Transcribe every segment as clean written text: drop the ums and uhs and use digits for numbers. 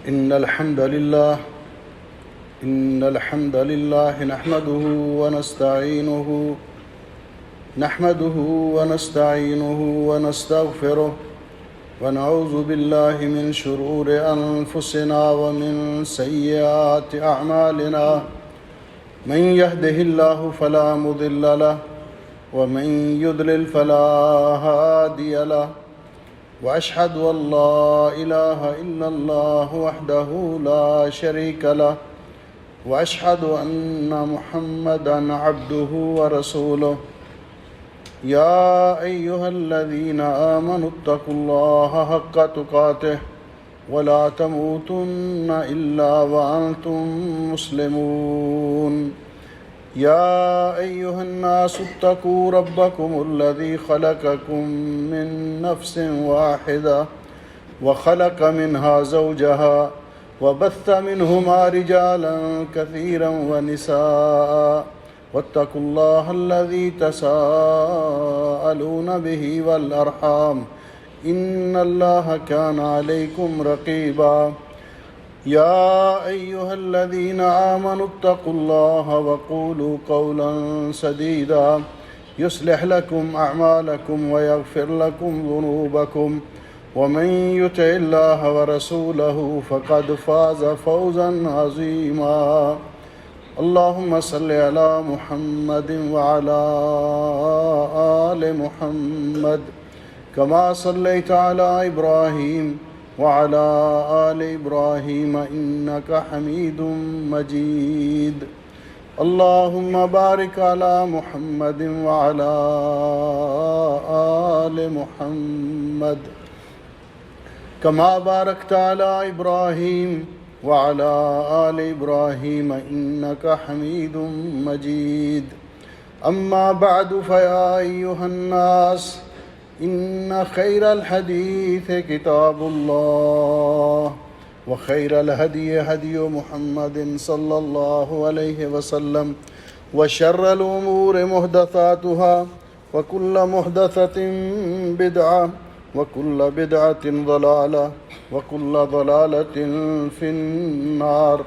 إن الحمد لله نحمده ونستعينه ونستغفره ونعوذ بالله من شرور أنفسنا ومن سيئات أعمالنا من يهده الله فلا مضل له ومن يضلل فلا هادي له وأشهد أن لا إله إلا الله وحده لا شريك له وأشهد أن محمدًا عبده ورسوله يا أيها الذين آمنوا اتقوا الله حق تقاته ولا تموتن إلا وأنتم مسلمون يا أيها الناس اتقوا ربكم الذي خلقكم من نفس واحدة وخلق منها زوجها وبث منهما رجالا كثيرا ونساء واتقوا الله الذي تساءلون به والأرحام إن الله كان عليكم رقيبا يا أيها الذين آمنوا اتقوا الله وقولوا قولا سديدا يصلح لكم أعمالكم ويغفر لكم ذنوبكم ومن يطع الله ورسوله فقد فاز فوزا عظيما اللهم صل على محمد وعلى آل محمد كما صليت على إبراهيم وعلى آل إبراهيم إنك حميد مجيد اللهم بارك على محمد وعلى آل محمد كما باركت على إبراهيم وعلى آل إبراهيم إنك حميد مجيد أما بعد فيا أيها الناس إن خير الحديث كتاب الله وخير الهدي هدي محمد صلى الله عليه وسلم وشر الأمور محدثاتها وكل محدثة بدعة وكل بدعة ضلالة وكل ضلالة في النار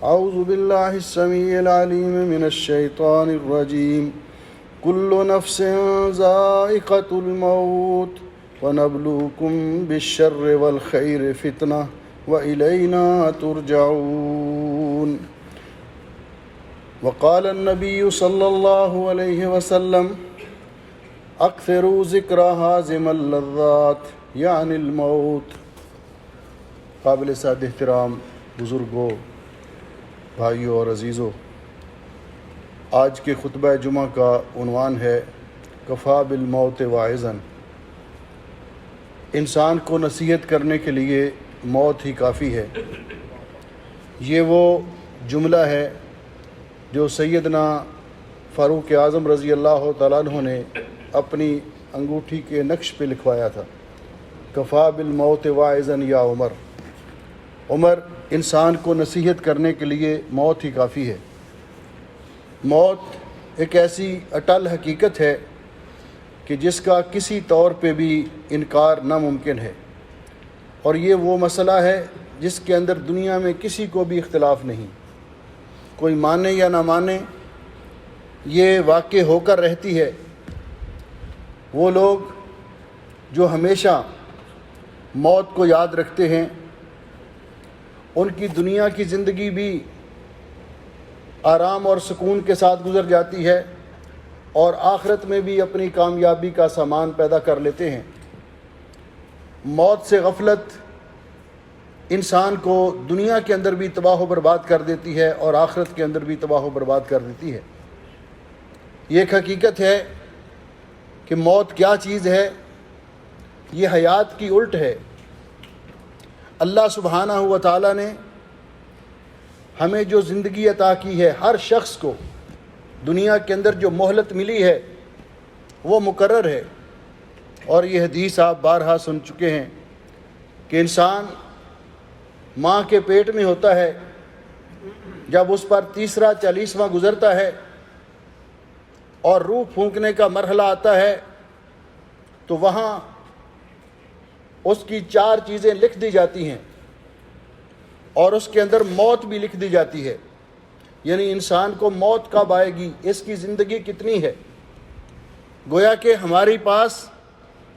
أعوذ بالله السميع العليم من الشيطان الرجيم كل نفس ذائقة الموت ونبلوكم بالشر والخير فتنة وإلينا ترجعون وقال النبي صلى الله عليه وسلم اکثروا ذکر ہاضم اللذات یعنی الموت۔ قابل صد احترام بزرگوں، بھائیوں اور عزیزوں، آج کے خطبہ جمعہ کا عنوان ہے کفا بالموت واعظاً۔ انسان کو نصیحت کرنے کے لیے موت ہی کافی ہے۔ یہ وہ جملہ ہے جو سیدنا فاروق اعظم رضی اللہ تعالیٰ عنہ نے اپنی انگوٹھی کے نقش پہ لکھوایا تھا، کفا بالموت واعظاً یا عمر۔ عمر، انسان کو نصیحت کرنے کے لیے موت ہی کافی ہے۔ موت ایک ایسی اٹل حقیقت ہے کہ جس کا کسی طور پہ بھی انکار ناممکن ہے، اور یہ وہ مسئلہ ہے جس کے اندر دنیا میں کسی کو بھی اختلاف نہیں، کوئی مانے یا نہ مانے، یہ واقع ہو کر رہتی ہے۔ وہ لوگ جو ہمیشہ موت کو یاد رکھتے ہیں، ان کی دنیا کی زندگی بھی آرام اور سکون کے ساتھ گزر جاتی ہے، اور آخرت میں بھی اپنی کامیابی کا سامان پیدا کر لیتے ہیں۔ موت سے غفلت انسان کو دنیا کے اندر بھی تباہ و برباد کر دیتی ہے اور آخرت کے اندر بھی تباہ و برباد کر دیتی ہے۔ یہ ایک حقیقت ہے کہ موت کیا چیز ہے، یہ حیات کی الٹ ہے۔ اللہ سبحانہ و تعالیٰ نے ہمیں جو زندگی عطا کی ہے، ہر شخص کو دنیا کے اندر جو مہلت ملی ہے وہ مقرر ہے، اور یہ حدیث آپ بارہا سن چکے ہیں کہ انسان ماں کے پیٹ میں ہوتا ہے، جب اس پر تیسرا 40واں گزرتا ہے اور روح پھونکنے کا مرحلہ آتا ہے تو وہاں اس کی 4 چیزیں لکھ دی جاتی ہیں۔ اور اس کے اندر موت بھی لکھ دی جاتی ہے، یعنی انسان کو موت کب آئے گی، اس کی زندگی کتنی ہے۔ گویا کہ ہمارے پاس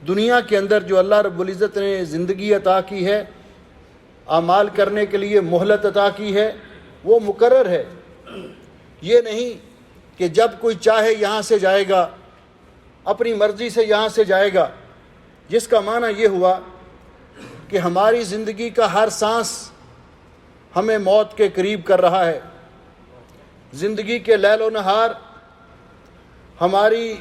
دنیا کے اندر جو اللہ رب العزت نے زندگی عطا کی ہے، اعمال کرنے کے لیے مہلت عطا کی ہے، وہ مقرر ہے۔ یہ نہیں کہ جب کوئی چاہے یہاں سے جائے گا، اپنی مرضی سے یہاں سے جائے گا، جس کا معنی یہ ہوا کہ ہماری زندگی کا ہر سانس ہمیں موت کے قریب کر رہا ہے۔ زندگی کے لیل و نہار، ہماری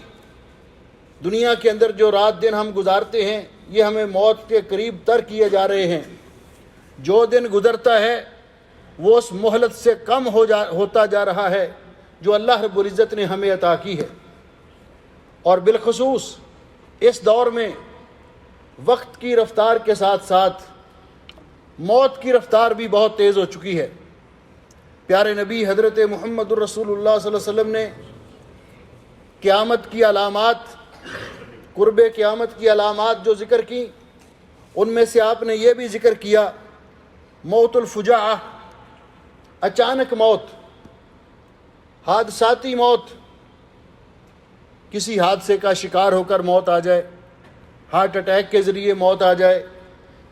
دنیا کے اندر جو رات دن ہم گزارتے ہیں، یہ ہمیں موت کے قریب تر کیے جا رہے ہیں۔ جو دن گزرتا ہے وہ اس مہلت سے کم ہوتا جا رہا ہے جو اللہ رب العزت نے ہمیں عطا کی ہے۔ اور بالخصوص اس دور میں وقت کی رفتار کے ساتھ ساتھ موت کی رفتار بھی بہت تیز ہو چکی ہے۔ پیارے نبی حضرت محمد الرسول اللہ صلی اللہ علیہ وسلم نے قیامت کی علامات، قرب قیامت کی علامات جو ذکر کی، ان میں سے آپ نے یہ بھی ذکر کیا موت الفجاعہ، اچانک موت، حادثاتی موت، کسی حادثے کا شکار ہو کر موت آ جائے، ہارٹ اٹیک کے ذریعے موت آ جائے،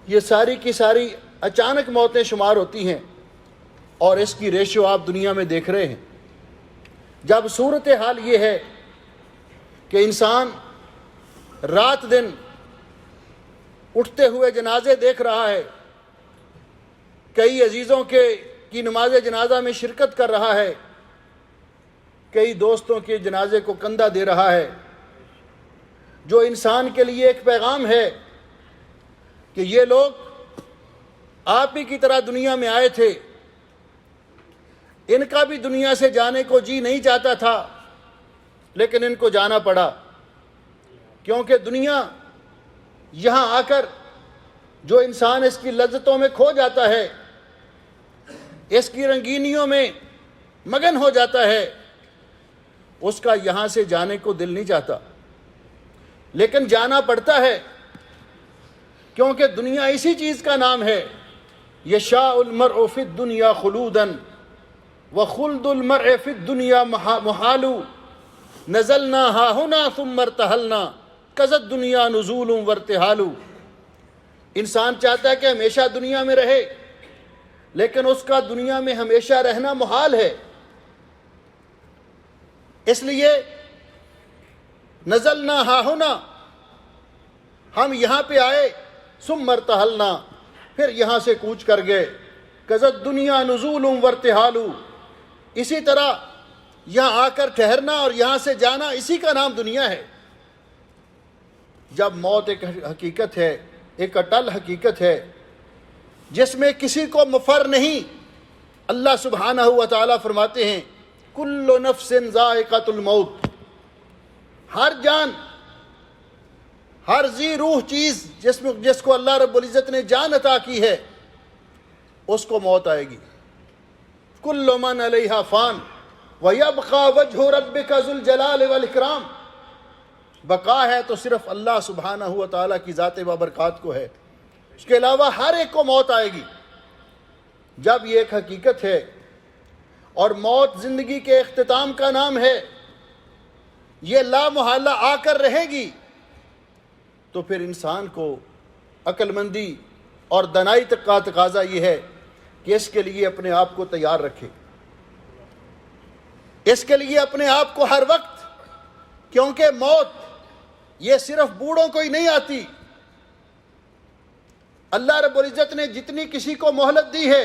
یہ ساری کی ساری اچانک موتیں شمار ہوتی ہیں، اور اس کی ریشو آپ دنیا میں دیکھ رہے ہیں۔ جب صورتحال یہ ہے کہ انسان رات دن اٹھتے ہوئے جنازے دیکھ رہا ہے، کئی عزیزوں کی نماز جنازہ میں شرکت کر رہا ہے، کئی دوستوں کے جنازے کو کندھا دے رہا ہے، جو انسان کے لیے ایک پیغام ہے کہ یہ لوگ آپ ہی کی طرح دنیا میں آئے تھے، ان کا بھی دنیا سے جانے کو جی نہیں چاہتا تھا، لیکن ان کو جانا پڑا، کیونکہ دنیا یہاں آ کر جو انسان اس کی لذتوں میں کھو جاتا ہے، اس کی رنگینیوں میں مگن ہو جاتا ہے، اس کا یہاں سے جانے کو دل نہیں چاہتا، لیکن جانا پڑتا ہے، کیونکہ دنیا اسی چیز کا نام ہے، یشاء المرء فی الدنیا خلودا وخلد المرء فی الدنیا محال نزلنا ہاہنا ثم ارتحلنا کذا الدنیا نزول وارتحال۔ انسان چاہتا ہے کہ ہمیشہ دنیا میں رہے، لیکن اس کا دنیا میں ہمیشہ رہنا محال ہے، اس لیے نزلنا ہاہنا، ہم یہاں پہ آئے، ثم ارتحلنا، پھر یہاں سے کوچ کر گئے، کذا الدنیا نزول وارتحال، اسی طرح یہاں آ کر ٹھہرنا اور یہاں سے جانا، اسی کا نام دنیا ہے۔ جب موت ایک حقیقت ہے، ایک اٹل حقیقت ہے، جس میں کسی کو مفر نہیں، اللہ سبحانہ و تعالیٰ فرماتے ہیں کل نفس ذائقۃ الموت، ہر جان، ہر ذی روح چیز جس کو اللہ رب العزت نے جان عطا کی ہے، اس کو موت آئے گی۔ کل من علیہا فان ویبقی وجہ ربک ذو الجلال والاکرام، بقا ہے تو صرف اللہ سبحانہ و تعالیٰ کی ذات بابرکات کو ہے، اس کے علاوہ ہر ایک کو موت آئے گی۔ جب یہ ایک حقیقت ہے اور موت زندگی کے اختتام کا نام ہے، یہ لا محالہ آ کر رہے گی، تو پھر انسان کو عقل مندی اور دانائی کا تقاضا یہ ہے کہ اس کے لیے اپنے آپ کو تیار رکھے، اس کے لیے اپنے آپ کو ہر وقت، کیونکہ موت یہ صرف بوڑھوں کو ہی نہیں آتی، اللہ رب العزت نے جتنی کسی کو مہلت دی ہے،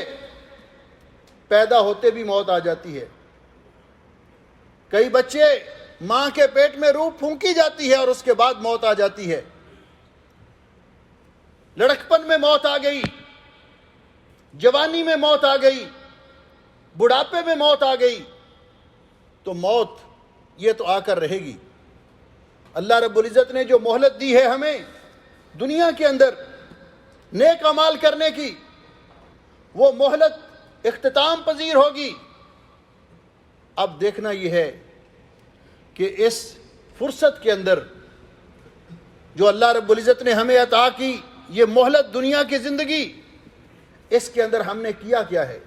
پیدا ہوتے بھی موت آ جاتی ہے۔ کئی بچے ماں کے پیٹ میں روح پھونکی جاتی ہے اور اس کے بعد موت آ جاتی ہے، لڑکپن میں موت آ گئی، جوانی میں موت آ گئی، بڑھاپے میں موت آ گئی، تو موت یہ تو آ کر رہے گی۔ اللہ رب العزت نے جو مہلت دی ہے ہمیں دنیا کے اندر نیک اعمال کرنے کی، وہ مہلت اختتام پذیر ہوگی۔ اب دیکھنا یہ ہے کہ اس فرصت کے اندر جو اللہ رب العزت نے ہمیں عطا کی، یہ مہلت دنیا کی زندگی، اس کے اندر ہم نے کیا کیا ہے؟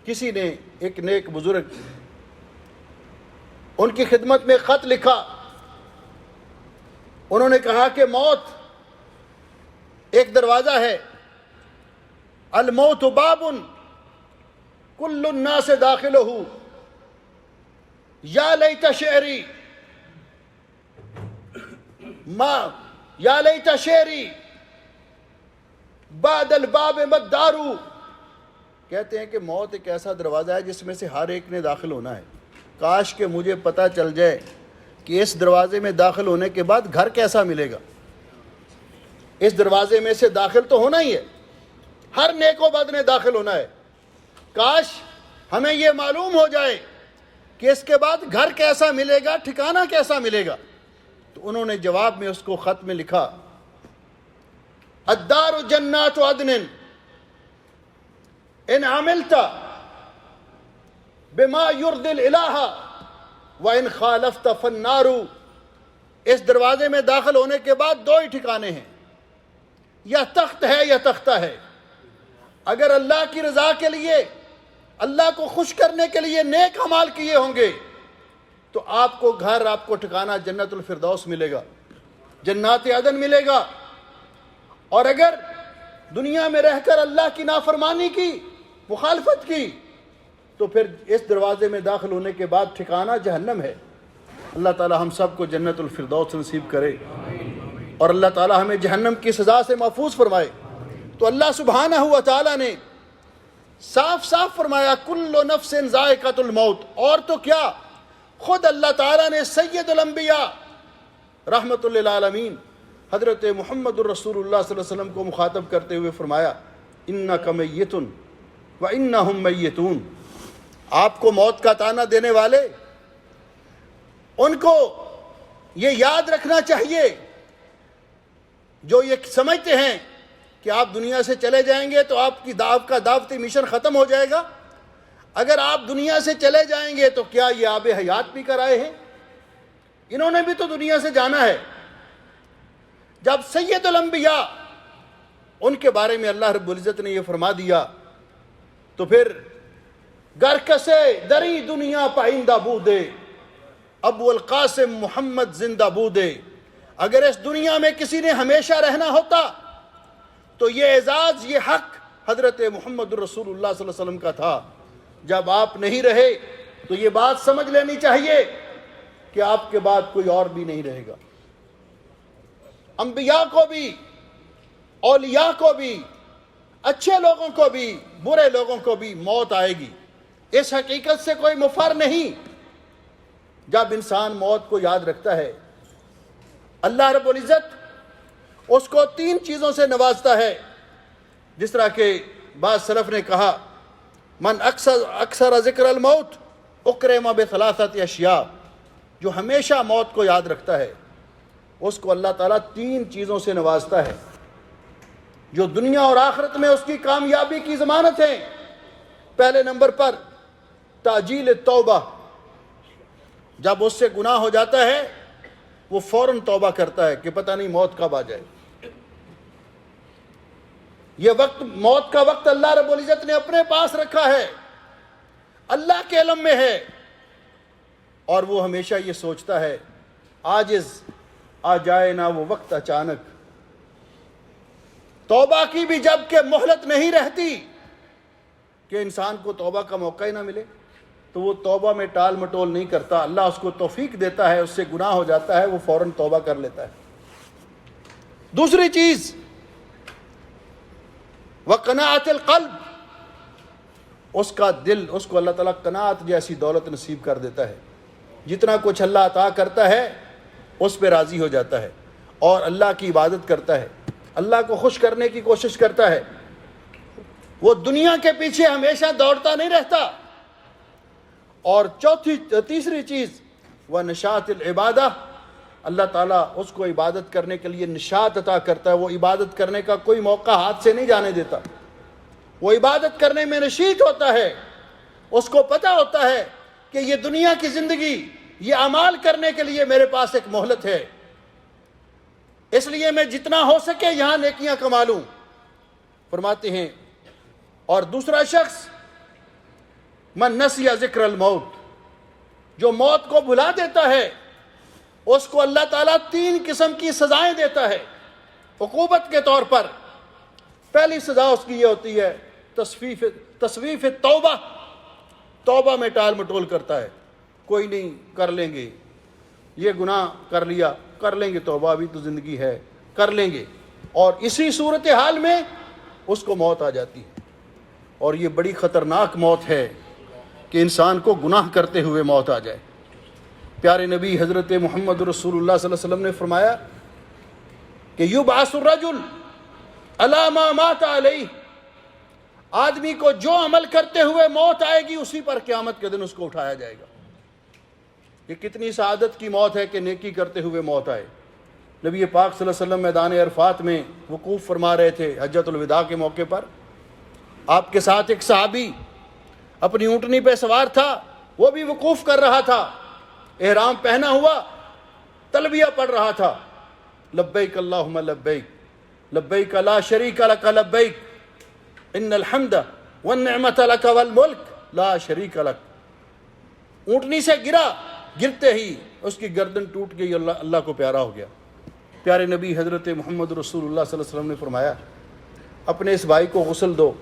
کسی نے، ایک نیک بزرگ، ان کی خدمت میں خط لکھا. انہوں نے کہا کہ موت ایک دروازہ ہے، الموت باب کل الناس داخلہ یا لیت شعری یا لیت شعری بعد الباب مدارو. کہتے ہیں کہ موت ایک ایسا دروازہ ہے جس میں سے ہر ایک نے داخل ہونا ہے. کاش کہ مجھے پتہ چل جائے کہ اس دروازے میں داخل ہونے کے بعد گھر کیسا ملے گا. اس دروازے میں سے داخل تو ہونا ہی ہے، ہر نیک و بد نے داخل ہونا ہے. کاش ہمیں یہ معلوم ہو جائے کہ اس کے بعد گھر کیسا ملے گا، ٹھکانہ کیسا ملے گا. تو انہوں نے جواب میں اس کو خط میں لکھا، الدار جنات عدن ان عملت بما يرضي الالہ وان خالفت فالنار. اس دروازے میں داخل ہونے کے بعد دو ہی ٹھکانے ہیں، یا تخت ہے یا تختہ ہے. اگر اللہ کی رضا کے لیے، اللہ کو خوش کرنے کے لیے نیک اعمال کیے ہوں گے تو آپ کو گھر، آپ کو ٹھکانہ جنت الفردوس ملے گا، جنات عدن ملے گا. اور اگر دنیا میں رہ کر اللہ کی نافرمانی کی، مخالفت کی، تو پھر اس دروازے میں داخل ہونے کے بعد ٹھکانہ جہنم ہے. اللہ تعالی ہم سب کو جنت الفردوس نصیب کرے اور اللہ تعالی ہمیں جہنم کی سزا سے محفوظ فرمائے. تو اللہ سبحانہ و تعالی نے صاف صاف فرمایا کل نفس ذائقۃ الموت. اور تو کیا، خود اللہ تعالیٰ نے سید الانبیاء رحمت للعالمین حضرت محمد الرسول اللہ صلی اللہ علیہ وسلم کو مخاطب کرتے ہوئے فرمایا، انک میت وانہم میتون. آپ کو موت کا طعنہ دینے والے، ان کو یہ یاد رکھنا چاہیے جو یہ سمجھتے ہیں کہ آپ دنیا سے چلے جائیں گے تو آپ کا دعوتی مشن ختم ہو جائے گا. اگر آپ دنیا سے چلے جائیں گے تو کیا یہ آب حیات بھی کر آئے ہیں؟ انہوں نے بھی تو دنیا سے جانا ہے. جب سید الانبیاء ان کے بارے میں اللہ رب العزت نے یہ فرما دیا تو پھر گر کسے دری دنیا پائندہ بودے ابو القاسم محمد زندہ بودے. اگر اس دنیا میں کسی نے ہمیشہ رہنا ہوتا تو یہ اعزاز، یہ حق حضرت محمد رسول اللہ صلی اللہ علیہ وسلم کا تھا. جب آپ نہیں رہے تو یہ بات سمجھ لینی چاہیے کہ آپ کے بعد کوئی اور بھی نہیں رہے گا. انبیاء کو بھی، اولیاء کو بھی، اچھے لوگوں کو بھی، برے لوگوں کو بھی موت آئے گی. اس حقیقت سے کوئی مفر نہیں. جب انسان موت کو یاد رکھتا ہے، اللہ رب العزت اس کو 3 چیزوں سے نوازتا ہے. جس طرح کہ بعض سلف نے کہا، من اکثر ذکر الموت اکرم بثلاثت اشیاء. جو ہمیشہ موت کو یاد رکھتا ہے اس کو اللہ تعالیٰ 3 چیزوں سے نوازتا ہے جو دنیا اور آخرت میں اس کی کامیابی کی ضمانت ہیں. پہلے نمبر پر تعجیل التوبہ. جب اس سے گناہ ہو جاتا ہے وہ فوراً توبہ کرتا ہے کہ پتہ نہیں موت کب آ جائے. یہ وقت، موت کا وقت اللہ رب العزت نے اپنے پاس رکھا ہے، اللہ کے علم میں ہے. اور وہ ہمیشہ یہ سوچتا ہے عاجز آ جائے نہ وہ وقت اچانک. توبہ کی بھی جب کہ مہلت نہیں رہتی کہ انسان کو توبہ کا موقع ہی نہ ملے تو وہ توبہ میں ٹال مٹول نہیں کرتا. اللہ اس کو توفیق دیتا ہے، اس سے گناہ ہو جاتا ہے، وہ فوراً توبہ کر لیتا ہے. دوسری چیز وقناعت القلب. اس کا دل، اس کو اللہ تعالیٰ قناعت جیسی دولت نصیب کر دیتا ہے. جتنا کچھ اللہ عطا کرتا ہے اس پہ راضی ہو جاتا ہے اور اللہ کی عبادت کرتا ہے، اللہ کو خوش کرنے کی کوشش کرتا ہے. وہ دنیا کے پیچھے ہمیشہ دوڑتا نہیں رہتا. اور تیسری چیز وہ نشاط العبادہ. اللہ تعالیٰ اس کو عبادت کرنے کے لیے نشاط عطا کرتا ہے. وہ عبادت کرنے کا کوئی موقع ہاتھ سے نہیں جانے دیتا. وہ عبادت کرنے میں نشیط ہوتا ہے. اس کو پتہ ہوتا ہے کہ یہ دنیا کی زندگی، یہ اعمال کرنے کے لیے میرے پاس ایک مہلت ہے، اس لیے میں جتنا ہو سکے یہاں نیکیاں کما لوں. فرماتے ہیں اور دوسرا شخص من نسی ذکر الموت، جو موت کو بھلا دیتا ہے اس کو اللہ تعالیٰ 3 قسم کی سزائیں دیتا ہے عقوبت کے طور پر۔ پہلی سزا اس کی یہ ہوتی ہے تصویف توبہ، توبہ میں ٹال مٹول کرتا ہے، کوئی نہیں، کر لیں گے، یہ گناہ کر لیا، کر لیں گے توبہ، ابھی تو زندگی ہے، کر لیں گے، اور اسی صورتحال میں اس کو موت آ جاتی ہے۔ اور یہ بڑی خطرناک موت ہے کہ انسان کو گناہ کرتے ہوئے موت آ جائے۔ پیارے نبی حضرت محمد رسول اللہ صلی اللہ علیہ وسلم نے فرمایا کہ یبعث الرجل علی ما مات علیہ، آدمی کو جو عمل کرتے ہوئے موت آئے گی اسی پر قیامت کے دن اس کو اٹھایا جائے گا۔ یہ کتنی سعادت کی موت ہے کہ نیکی کرتے ہوئے موت آئے۔ نبی پاک صلی اللہ علیہ وسلم میدان عرفات میں وقوف فرما رہے تھے حجۃ الوداع کے موقع پر، آپ کے ساتھ ایک صحابی اپنی اونٹنی پہ سوار تھا، وہ بھی وقوف کر رہا تھا، احرام پہنا ہوا، تلبیہ پڑھ رہا تھا، لبیک اللہم لبیک لبیک لا شریک لک لبیک ان الحمد والنعمت لک والملک لا شریک لک۔ اونٹنی سے گرا، گرتے ہی اس کی گردن ٹوٹ گئی، اللہ کو پیارا ہو گیا۔ پیارے نبی حضرت محمد رسول اللہ صلی اللہ علیہ وسلم نے فرمایا اپنے اس بھائی کو غسل دو،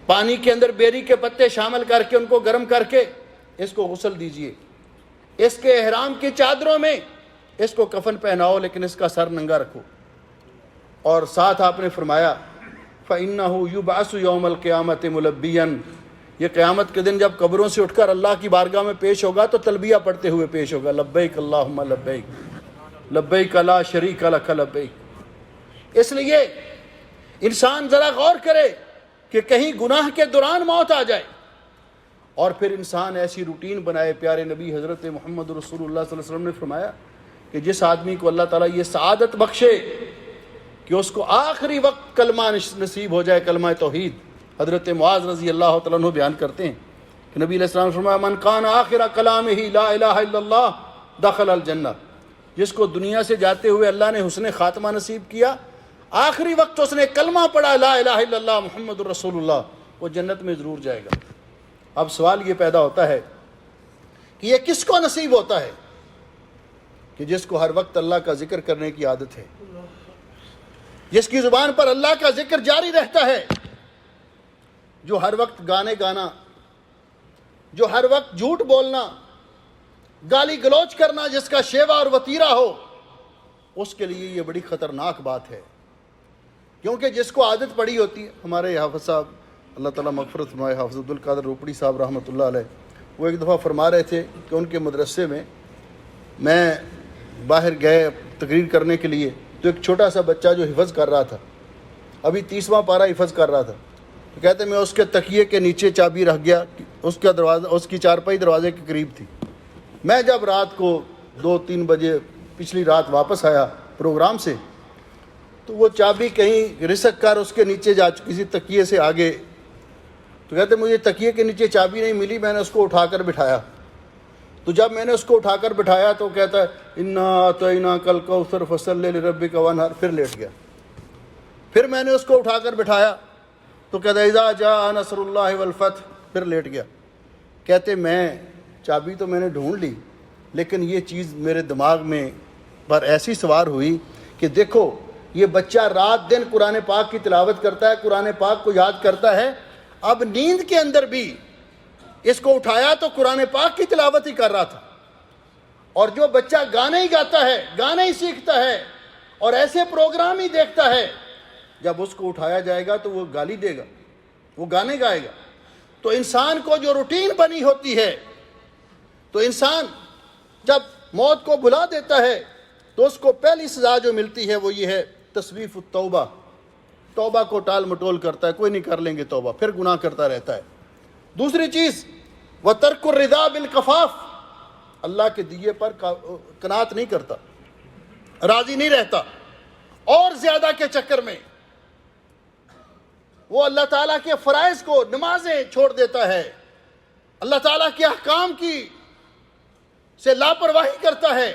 پانی کے اندر بیری کے پتے شامل کر کے ان کو گرم کر کے اس کو غسل دیجئے، اس کے احرام کی چادروں میں اس کو کفن پہناؤ لیکن اس کا سر ننگا رکھو، اور ساتھ آپ نے فرمایا فَإِنَّهُ يُبْعَثُ يَوْمَ الْقِيَامَةِ مُلَبِّيًا، یہ قیامت کے دن جب قبروں سے اٹھ کر اللہ کی بارگاہ میں پیش ہوگا تو تلبیہ پڑھتے ہوئے پیش ہوگا، لبیک اللہم لبیک لبیک لا شریک لک لبیک۔ اس لیے انسان ذرا غور کرے کہ کہیں گناہ کے دوران موت آ جائے، اور پھر انسان ایسی روٹین بنائے۔ پیارے نبی حضرت محمد رسول اللہ صلی اللہ علیہ وسلم نے فرمایا کہ جس آدمی کو اللہ تعالیٰ یہ سعادت بخشے کہ اس کو آخری وقت کلمہ نصیب ہو جائے، کلمہ توحید، حضرت معاذ رضی اللہ تعالیٰ عنہ بیان کرتے ہیں کہ نبی علیہ السلام نے فرمایا من کان آخر کلامہ لا الہ الا اللہ دخل الجنہ، جس کو دنیا سے جاتے ہوئے اللہ نے حسن خاتمہ نصیب کیا، آخری وقت اس نے کلمہ پڑھا لا الہ الا اللہ محمد رسول اللہ، وہ جنت میں ضرور جائے گا۔ اب سوال یہ پیدا ہوتا ہے کہ یہ کس کو نصیب ہوتا ہے؟ کہ جس کو ہر وقت اللہ کا ذکر کرنے کی عادت ہے، جس کی زبان پر اللہ کا ذکر جاری رہتا ہے، جو ہر وقت گانے گانا، جو ہر وقت جھوٹ بولنا، گالی گلوچ کرنا جس کا شیوا اور وتیرہ ہو، اس کے لیے یہ بڑی خطرناک بات ہے، کیونکہ جس کو عادت پڑی ہوتی ہے۔ ہمارے حافظ صاحب اللہ تعالیٰ مغفرت فرمائے، حافظ عبدالقادر روپڑی صاحب رحمۃ اللہ علیہ، وہ ایک دفعہ فرما رہے تھے کہ ان کے مدرسے میں باہر گئے تقریر کرنے کے لیے، تو ایک چھوٹا سا بچہ جو حفظ کر رہا تھا، ابھی 30واں پارہ حفظ کر رہا تھا، تو کہتے میں اس کے تکیے کے نیچے چابی رکھ گیا، اس کا دروازہ، اس کی چارپائی دروازے کے قریب تھی۔ میں جب رات کو 2-3 بجے پچھلی رات واپس آیا پروگرام سے، تو وہ چابی کہیں رسک کر اس کے نیچے جا چکی تھی، تکیے سے آگے، تو کہتے مجھے تکیے کے نیچے چابی نہیں ملی، میں نے اس کو اٹھا کر بٹھایا، تو جب میں نے اس کو اٹھا کر بٹھایا تو کہتا ہے انا اعطیناک الکوثر فصلی لربک وانحر، پھر لیٹ گیا۔ پھر میں نے اس کو اٹھا کر بٹھایا تو کہتا ہے اذا جاء نصر اللہ والفتح، پھر لیٹ گیا۔ کہتے میں چابی تو میں نے ڈھونڈ لی، لیکن یہ چیز میرے دماغ میں پر ایسی سوار ہوئی کہ دیکھو یہ بچہ رات دن قرآن پاک کی تلاوت کرتا ہے، قرآن پاک کو یاد کرتا ہے، اب نیند کے اندر بھی اس کو اٹھایا تو قرآن پاک کی تلاوت ہی کر رہا تھا۔ اور جو بچہ گانے ہی گاتا ہے، گانے ہی سیکھتا ہے اور ایسے پروگرام ہی دیکھتا ہے، جب اس کو اٹھایا جائے گا تو وہ گالی دے گا، وہ گانے گائے گا۔ تو انسان کو جو روٹین بنی ہوتی ہے، تو انسان جب موت کو بھلا دیتا ہے تو اس کو پہلی سزا جو ملتی ہے وہ یہ ہے تصویف التوبہ، توبہ کو ٹال مٹول کرتا ہے، کوئی نہیں، کر لیں گے توبہ، پھر گناہ کرتا رہتا ہے۔ دوسری چیز وَتَرْكُ الرِّضَا بِالْكَفَافِ، اللہ کے دیے پر قناعت نہیں کرتا، راضی نہیں رہتا، اور زیادہ کے چکر میں وہ اللہ تعالیٰ کے فرائض کو، نمازیں چھوڑ دیتا ہے، اللہ تعالیٰ کے احکام کی سے لاپرواہی کرتا ہے۔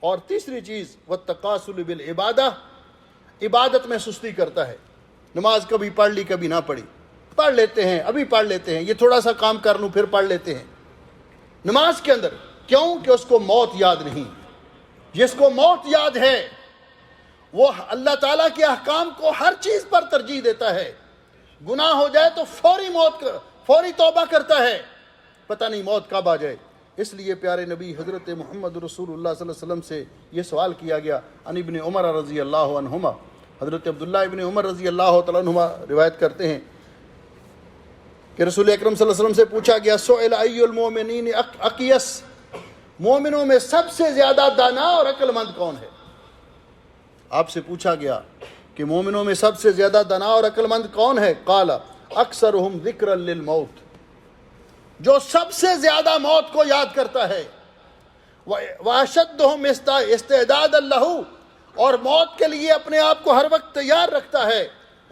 اور تیسری چیز وَالتَّقَاسُلُ بِالْعِبَادَةِ، عبادت میں سستی کرتا ہے، نماز کبھی پڑھ لی کبھی نہ پڑھی، پڑھ لیتے ہیں ابھی پڑھ لیتے ہیں، یہ تھوڑا سا کام کر لوں پھر پڑھ لیتے ہیں نماز کے اندر، کیوں کہ اس کو موت یاد نہیں۔ جس کو موت یاد ہے وہ اللہ تعالیٰ کے احکام کو ہر چیز پر ترجیح دیتا ہے، گناہ ہو جائے تو فوری توبہ کرتا ہے، پتہ نہیں موت کب آ جائے۔ اس لیے پیارے نبی حضرت محمد رسول اللہ صلی اللہ علیہ وسلم سے یہ سوال کیا گیا، عن ابن عمر رضی اللہ عنہما، حضرت عبداللہ ابن عمر رضی اللہ تعالیٰ عنہما روایت کرتے ہیں کہ رسول اکرم صلی اللہ علیہ وسلم سے پوچھا گیا، سئل ای المؤمنین اقیس، مومنوں میں سب سے زیادہ دانا اور عقل مند کون ہے؟ آپ سے پوچھا گیا کہ مومنوں میں سب سے زیادہ دانا اور عقل مند کون ہے؟ قال اکثرہم ذکرا للموت، جو سب سے زیادہ موت کو یاد کرتا ہے، واشدہم استعدادا لہ، اور موت کے لیے اپنے آپ کو ہر وقت تیار رکھتا ہے،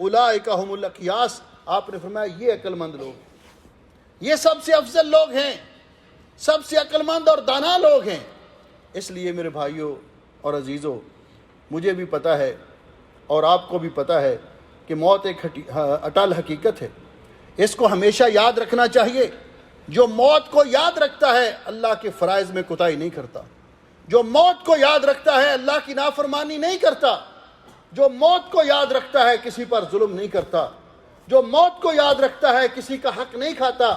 اولئک ھم الاقیاس، آپ نے فرمایا یہ عقل مند لوگ، یہ سب سے افضل لوگ ہیں، سب سے عقل مند اور دانا لوگ ہیں۔ اس لیے میرے بھائیوں اور عزیزوں، مجھے بھی پتہ ہے اور آپ کو بھی پتہ ہے کہ موت ایک اٹل حقیقت ہے، اس کو ہمیشہ یاد رکھنا چاہیے۔ جو موت کو یاد رکھتا ہے اللہ کے فرائض میں کوتاہی نہیں کرتا، جو موت کو یاد رکھتا ہے اللہ کی نافرمانی نہیں کرتا، جو موت کو یاد رکھتا ہے کسی پر ظلم نہیں کرتا، جو موت کو یاد رکھتا ہے کسی کا حق نہیں کھاتا،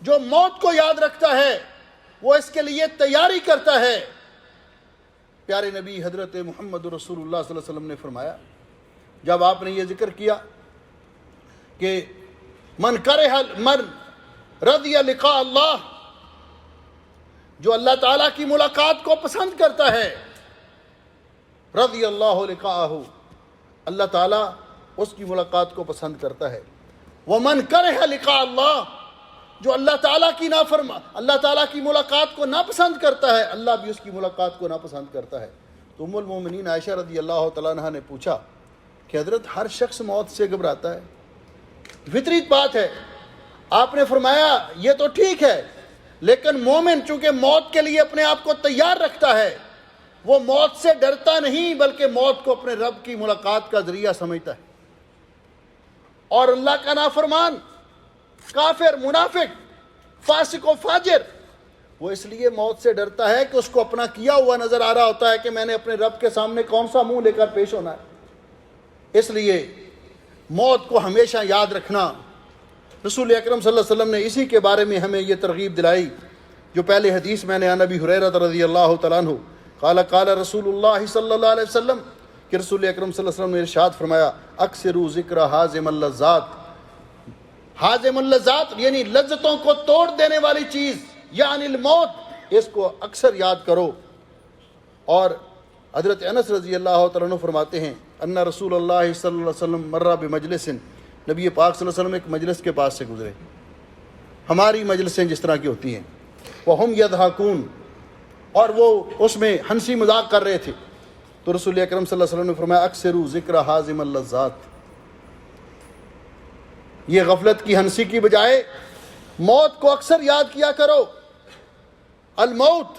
جو موت کو یاد رکھتا ہے وہ اس کے لیے تیاری کرتا ہے۔ پیارے نبی حضرت محمد رسول اللہ صلی اللہ علیہ وسلم نے فرمایا، جب آپ نے یہ ذکر کیا کہ من رضی لقاء اللہ، جو اللہ تعالیٰ کی ملاقات کو پسند کرتا ہے، رضی اللہ لقاءہ، اللہ تعالیٰ اس کی ملاقات کو پسند کرتا ہے۔ ومن کرہ لقاء اللہ، جو اللہ تعالیٰ کی ملاقات کو ناپسند کرتا ہے، اللہ بھی اس کی ملاقات کو ناپسند کرتا ہے۔ تو ام المومنین عائشہ رضی اللہ تعالیٰ عنہ نے پوچھا کہ حضرت ہر شخص موت سے گھبراتا ہے، فطری بات ہے۔ آپ نے فرمایا یہ تو ٹھیک ہے، لیکن مومن چونکہ موت کے لیے اپنے آپ کو تیار رکھتا ہے، وہ موت سے ڈرتا نہیں بلکہ موت کو اپنے رب کی ملاقات کا ذریعہ سمجھتا ہے۔ اور اللہ کا نافرمان، کافر، منافق، فاسق و فاجر، وہ اس لیے موت سے ڈرتا ہے کہ اس کو اپنا کیا ہوا نظر آ رہا ہوتا ہے کہ میں نے اپنے رب کے سامنے کون سا منہ لے کر پیش ہونا ہے۔ اس لیے موت کو ہمیشہ یاد رکھنا، رسول اکرم صلی اللہ علیہ وسلم نے اسی کے بارے میں ہمیں یہ ترغیب دلائی، جو پہلے حدیث میں نے عن ابی ہریرہ رضی اللہ تعالیٰ عنہ قال قال رسول اللہ صلی اللہ علیہ وسلم، کہ رسول اکرم صلی اللہ علیہ وسلم نے ارشاد فرمایا، اکثروا ذکر حازم اللذات، حازم اللذات یعنی لذتوں کو توڑ دینے والی چیز، یعنی الموت، اس کو اکثر یاد کرو۔ اور حضرت انس رضی اللہ تعالیٰ عنہ فرماتے ہیں، ان رسول اللہ صلی اللہ علیہ وسلم مر بمجلس، نبی پاک صلی اللہ علیہ وسلم ایک مجلس کے پاس سے گزرے، ہماری مجلسیں جس طرح کی ہوتی ہیں، وہم یضحکون، اور وہ اس میں ہنسی مذاق کر رہے تھے، تو رسول اکرم صلی اللہ علیہ وسلم نے فرمایا، اکثروا ذکر حازم اللذات، یہ غفلت کی ہنسی کی بجائے موت کو اکثر یاد کیا کرو۔ الموت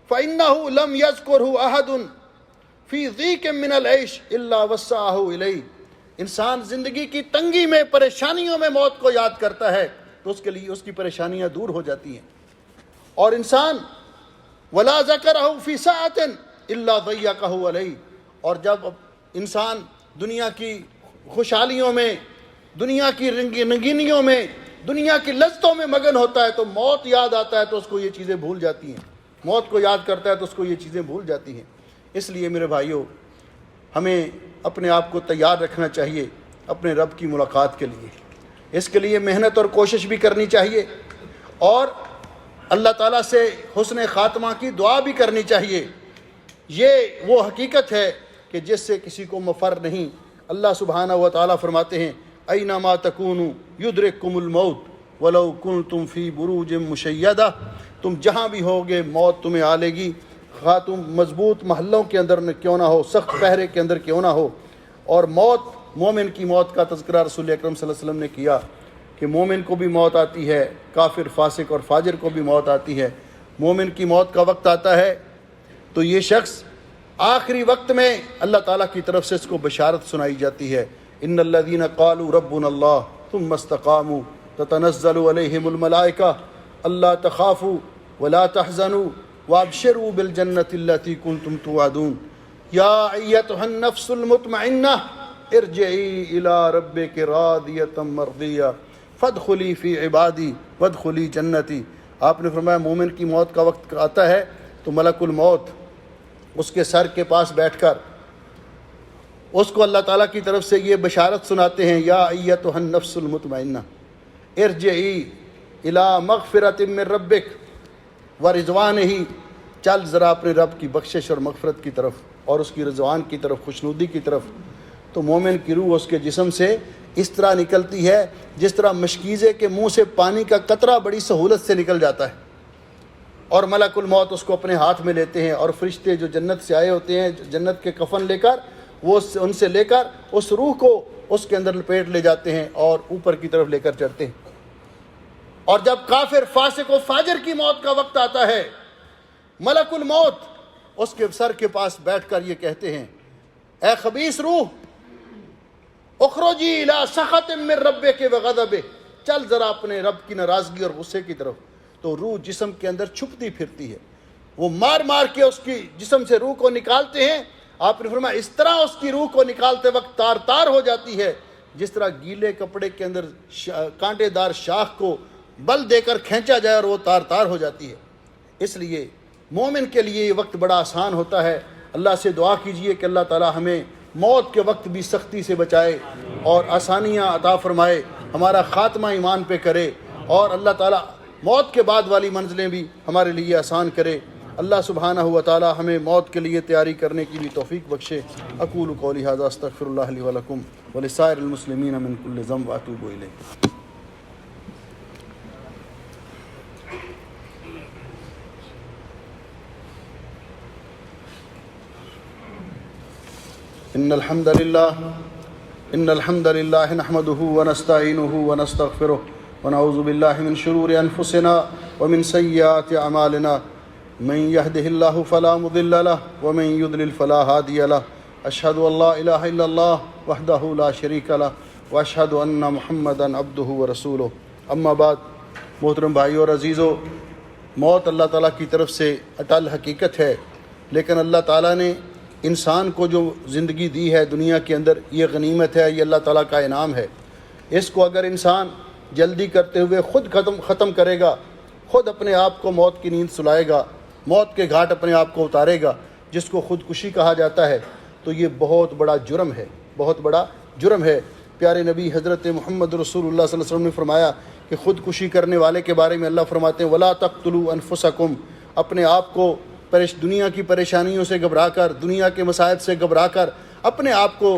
فإنه لم يذكره أحد في ضيق من العيش إلا وسعه إليه، انسان زندگی کی تنگی میں، پریشانیوں میں موت کو یاد کرتا ہے تو اس کے لیے اس کی پریشانیاں دور ہو جاتی ہیں۔ اور انسان ولا ذکرہ فی ساعۃ الا ضیقہ علیہ، اور جب انسان دنیا کی خوشحالیوں میں، دنیا کی رنگینیوں میں، دنیا کی لذتوں میں مگن ہوتا ہے تو موت یاد آتا ہے تو اس کو یہ چیزیں بھول جاتی ہیں، موت کو یاد کرتا ہے تو اس کو یہ چیزیں بھول جاتی ہیں۔ اس لیے میرے بھائیوں، ہمیں اپنے آپ کو تیار رکھنا چاہیے اپنے رب کی ملاقات کے لیے، اس کے لیے محنت اور کوشش بھی کرنی چاہیے، اور اللہ تعالیٰ سے حسن خاتمہ کی دعا بھی کرنی چاہیے۔ یہ وہ حقیقت ہے کہ جس سے کسی کو مفر نہیں۔ اللہ سبحانہ و تعالیٰ فرماتے ہیں، اینما تکونوا یدرککم الموت ولو کنتم فی بروج مشیدہ، تم جہاں بھی ہوگے موت تمہیں آ لے گی، خواہ تم مضبوط محلوں کے اندر کیوں نہ ہو، سخت پہرے کے اندر کیوں نہ ہو۔ اور موت، مومن کی موت کا تذکرہ رسول اکرم صلی اللہ علیہ وسلم نے کیا کہ مومن کو بھی موت آتی ہے، کافر، فاسق اور فاجر کو بھی موت آتی ہے۔ مومن کی موت کا وقت آتا ہے تو یہ شخص آخری وقت میں اللہ تعالیٰ کی طرف سے اس کو بشارت سنائی جاتی ہے، ان الذین قالوا ربنا اللہ ثم استقاموا تتنزل علیہم الملائکہ الا تخافوا ولا تحزنوا وابشروا بالجنۃ التي كنتم توعدون یا ایتھا النفس المطمئنہ ارجعی الی ربک راضیۃ مرضیہ فادخلی فی عبادی وادخلی جنتی۔ آپ نے فرمایا مومن کی موت کا وقت آتا ہے تو ملک الموت اس کے سر کے پاس بیٹھ کر اس کو اللہ تعالیٰ کی طرف سے یہ بشارت سناتے ہیں، یا ایتھا النفس المطمئنہ ارجعی الی مغفرۃ من ربک ورضوانہ، چل ذرا اپنے رب کی بخشش اور مغفرت کی طرف اور اس کی رضوان کی طرف، خوشنودی کی طرف۔ تو مومن کی روح اس کے جسم سے اس طرح نکلتی ہے جس طرح مشکیزے کے منہ سے پانی کا قطرہ بڑی سہولت سے نکل جاتا ہے، اور ملک الموت اس کو اپنے ہاتھ میں لیتے ہیں، اور فرشتے جو جنت سے آئے ہوتے ہیں جنت کے کفن لے کر وہ ان سے لے کر اس روح کو اس کے اندر لپیٹ لے جاتے ہیں اور اوپر کی طرف لے کر چڑھتے ہیں۔ اور جب کافر فاسق و فاجر کی موت کا وقت آتا ہے، ملک الموت اس کے سر کے پاس بیٹھ کر یہ کہتے ہیں، اے خبیث روح اخرجی الی سخط من ربک وغضب، چل ذرا اپنے رب کی ناراضگی اور غصے کی طرف۔ تو روح جسم کے اندر چھپتی پھرتی ہے، وہ مار مار کے اس کی جسم سے روح کو نکالتے ہیں۔ آپ نے فرمایا اس طرح اس کی روح کو نکالتے وقت تار تار ہو جاتی ہے جس طرح گیلے کپڑے کے اندر کانٹے دار شاخ کو بل دے کر کھینچا جائے اور وہ تار تار ہو جاتی ہے۔ اس لیے مومن کے لیے یہ وقت بڑا آسان ہوتا ہے۔ اللہ سے دعا کیجئے کہ اللہ تعالی ہمیں موت کے وقت بھی سختی سے بچائے اور آسانیاں عطا فرمائے، ہمارا خاتمہ ایمان پہ کرے، اور اللہ تعالیٰ موت کے بعد والی منزلیں بھی ہمارے لیے آسان کرے۔ اللہ سبحانہ و تعالی ہمیں موت کے لیے تیاری کرنے کی بھی توفیق بخشے۔ اقول قولی ھذا استغفر اللہ لی ولکم ولسائر المسلمین من کل ذنب واتوب الیہ۔ ان الحمد للہ نحمده ونستعینه ونستغفره ونعوذ باللہ من شرور انفسنا ومن سیئات اعمالنا من يهده الله فلا مضل له ومن يضلل فلا هادي له اشهد ان لا اله الا الله وحده لا شريك له واشهد ان محمدا عبده ورسوله۔ اما بعد، محترم بھائیو اور عزیزو، موت اللہ تعالیٰ کی طرف سے اٹل حقیقت ہے، لیکن اللہ تعالیٰ نے انسان کو جو زندگی دی ہے دنیا کے اندر، یہ غنیمت ہے، یہ اللہ تعالیٰ کا انعام ہے۔ اس کو اگر انسان جلدی کرتے ہوئے خود ختم کرے گا، خود اپنے آپ کو موت کی نیند سلائے گا، موت کے گھاٹ اپنے آپ کو اتارے گا، جس کو خودکشی کہا جاتا ہے، تو یہ بہت بڑا جرم ہے، بہت بڑا جرم ہے۔ پیارے نبی حضرت محمد رسول اللہ صلی اللہ علیہ وسلم نے فرمایا کہ خودکشی کرنے والے کے بارے میں اللہ فرماتے ہیں وَلَا تَقْتُلُوا أَنفُسَكُمْ، اپنے آپ کو دنیا کی پریشانیوں سے گھبرا کر، دنیا کے مصائب سے گھبرا کر اپنے آپ کو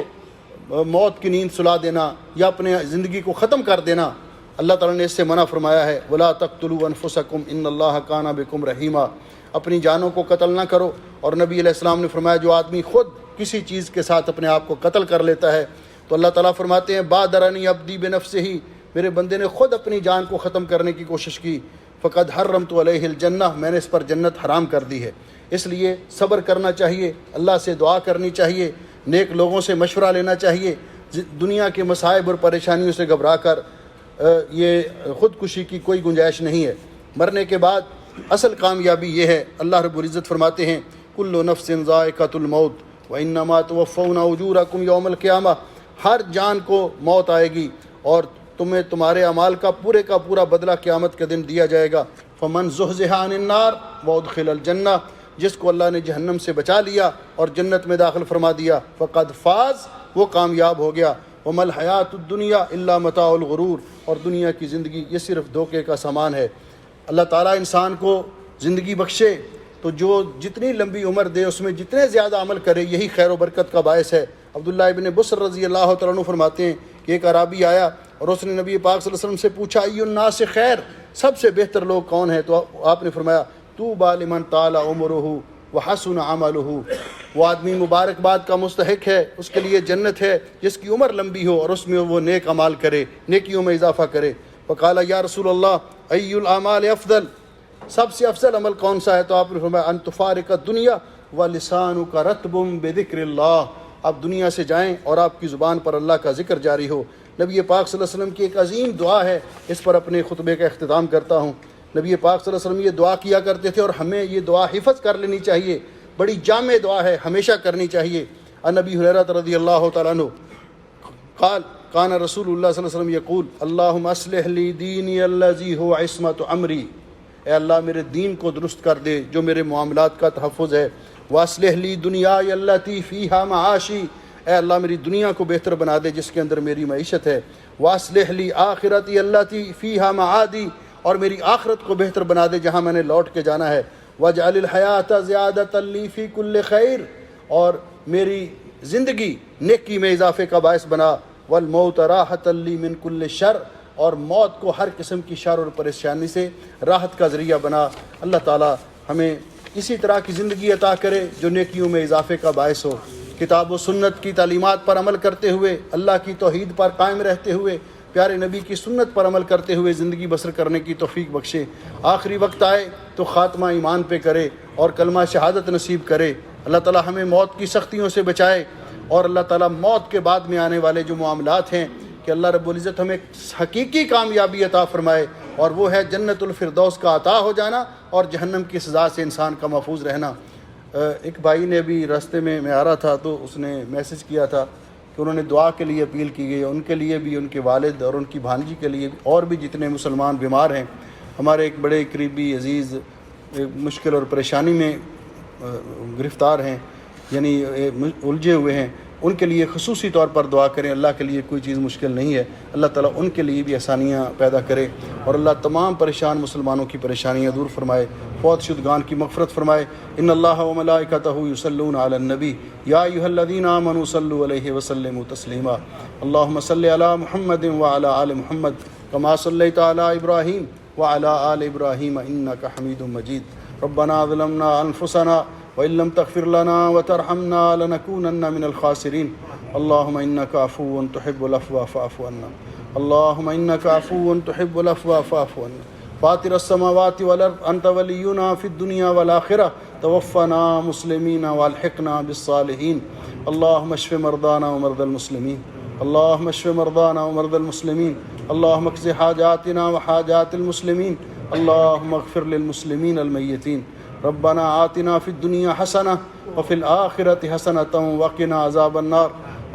موت کی نیند سلا دینا یا اپنے زندگی کو ختم کر دینا، اللہ تعالیٰ نے اس سے منع فرمایا ہے۔ وَلَا تَقْتُلُوا أَنفُسَكُمْ إِنَّ اللَّهَ كَانَ بِكُمْ رَحِيمًا، اپنی جانوں کو قتل نہ کرو۔ اور نبی علیہ السلام نے فرمایا جو آدمی خود کسی چیز کے ساتھ اپنے آپ کو قتل کر لیتا ہے تو اللہ تعالیٰ فرماتے ہیں بادرنی عبدی بنفسہ، میرے بندے نے خود اپنی جان کو ختم کرنے کی کوشش کی، فقد حرمت علیہ الجنہ، میں نے اس پر جنت حرام کر دی ہے۔ اس لیے صبر کرنا چاہیے، اللہ سے دعا کرنی چاہیے، نیک لوگوں سے مشورہ لینا چاہیے، دنیا کے مصائب اور پریشانیوں سے گھبرا کر یہ خودکشی کی کوئی گنجائش نہیں ہے۔ مرنے کے بعد اصل کامیابی یہ ہے، اللہ رب العزت فرماتے ہیں کل نفس ذائقۃ الموت وانما توفون اجورکم یوم القیامہ، ہر جان کو موت آئے گی اور تمہیں تمہارے اعمال کا پورا بدلہ قیامت کے دن دیا جائے گا۔ فمن زحزح عن النار وادخل الجنہ، جس کو اللہ نے جہنم سے بچا لیا اور جنت میں داخل فرما دیا، فقد فاز، وہ کامیاب ہو گیا۔ وما الحیات الدنیا الا متاع الغرور، اور دنیا کی زندگی یہ صرف دھوکے کا سامان ہے۔ اللہ تعالیٰ انسان کو زندگی بخشے تو جو جتنی لمبی عمر دے اس میں جتنے زیادہ عمل کرے یہی خیر و برکت کا باعث ہے۔ عبداللہ ابن بصر رضی اللہ تعالیٰ عنہ فرماتے ہیں کہ ایک اعرابی آیا اور اس نے نبی پاک صلی اللہ علیہ وسلم سے پوچھا ای الناس خیر، سب سے بہتر لوگ کون ہیں؟ تو آپ نے فرمایا طوبی لمن طال عمرہ وحسن عملہ، وہ آدمی مبارکباد کا مستحق ہے، اس کے لیے جنت ہے جس کی عمر لمبی ہو اور اس میں وہ نیک عمال کرے، نیکیوں میں اضافہ کرے۔ فقال یا رسول اللہ ای الاعمال افضل، سب سے افضل عمل کون سا ہے؟ تو آپ نے فرمایا ان تفارق الدنیا وَلِسَانُكَ رَطْبٌ بِذِكْرِ اللَّهِ، آپ دنیا سے جائیں اور آپ کی زبان پر اللہ کا ذکر جاری ہو۔ نبی پاک صلی اللہ علیہ وسلم کی ایک عظیم دعا ہے، اس پر اپنے خطبے کا اختتام کرتا ہوں۔ نبی پاک صلی اللہ علیہ وسلم یہ دعا کیا کرتے تھے اور ہمیں یہ دعا حفظ کر لینی چاہیے، بڑی جامع دعا ہے، ہمیشہ کرنی چاہیے۔ عن ابی ہریرہ رضی اللہ تعالیٰ عنہ قال کان رسول اللہ صلی اللہ علیہ وسلم یقول اللہم اصلح لی دینی الذی هو عصمت امری، اے اللہ میرے دین کو درست کر دے جو میرے معاملات کا تحفظ ہے۔ واصلح لی دنیای التی فیہا معاشی، اے اللہ میری دنیا کو بہتر بنا دے جس کے اندر میری معیشت ہے۔ واصلح لی آخرتی التی فیہا معادی، اور میری آخرت کو بہتر بنا دے جہاں میں نے لوٹ کے جانا ہے۔ واجعل الحیاۃ زیادۃ لی فی کل خیر، اور میری زندگی نیکی میں اضافے کا باعث بنا۔ والموت راحۃ لی من کل شر، اور موت کو ہر قسم کی شر اور پریشانی سے راحت کا ذریعہ بنا۔ اللہ تعالی ہمیں اسی طرح کی زندگی عطا کرے جو نیکیوں میں اضافے کا باعث ہو، کتاب و سنت کی تعلیمات پر عمل کرتے ہوئے، اللہ کی توحید پر قائم رہتے ہوئے، پیارے نبی کی سنت پر عمل کرتے ہوئے زندگی بسر کرنے کی توفیق بخشے۔ آخری وقت آئے تو خاتمہ ایمان پہ کرے اور کلمہ شہادت نصیب کرے۔ اللہ تعالی ہمیں موت کی سختیوں سے بچائے، اور اللہ تعالیٰ موت کے بعد میں آنے والے جو معاملات ہیں کہ اللہ رب العزت ہمیں حقیقی کامیابی عطا فرمائے، اور وہ ہے جنت الفردوس کا عطا ہو جانا اور جہنم کی سزا سے انسان کا محفوظ رہنا۔ ایک بھائی نے ابھی راستے میں آ رہا تھا تو اس نے میسج کیا تھا کہ انہوں نے دعا کے لیے اپیل کی گئی، ان کے لیے بھی، ان کے والد اور ان کی بھانجی کے لیے بھی، اور بھی جتنے مسلمان بیمار ہیں۔ ہمارے ایک بڑے قریبی عزیز مشکل اور پریشانی میں گرفتار ہیں، یعنی الجھے ہوئے ہیں، ان کے لیے خصوصی طور پر دعا کریں۔ اللہ کے لیے کوئی چیز مشکل نہیں ہے، اللہ تعالیٰ ان کے لیے بھی آسانیاں پیدا کرے، اور اللہ تمام پریشان مسلمانوں کی پریشانیاں دور فرمائے، فوت شدگان کی مغفرت فرمائے۔ ان اللہ و ملائکتہ یصلون علی النبی یا ایھا الذین آمنوا صلوا علیہ وسلموا تسلیما۔ اللہم صل علی محمد وعلی آل محمد کما صلیت علی ابراہیم وعلی آل ابراہیم انک حمید مجید۔ ربنا ظلمنا انفسنا وإن لم تغفر لنا وترحمنا لنكونن من الخاسرين۔ اللهم إنك عفو تحب العفو فاعف عنا، اللهم إنك عفو تحب العفو فاعف عنا۔ فاطر السماوات والأرض أنت ولينا في الدنيا والآخرة، توفنا مسلمين والحقنا بالصالحين۔ اللهم اشف مرضانا ومرضى المسلمين، اللهم اشف مرضانا ومرضى المسلمين، اللهم اقض حاجاتنا وحاجات المسلمين، اللهم اغفر للمسلمين الميتين۔ ربنا آتنا في الدنيا حسنة وفي الآخرة حسنة وقنا عذاب النار۔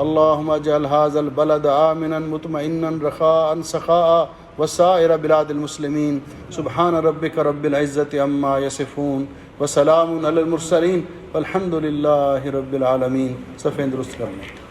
اللهم اجعل هذا البلد آمنا مطمئنا رخاء سخاء وسائر بلاد المسلمين۔ سبحان ربك رب العزة عما يصفون وسلام على المرسلين والحمد لله رب العالمين۔ صفحہ درست کرنا۔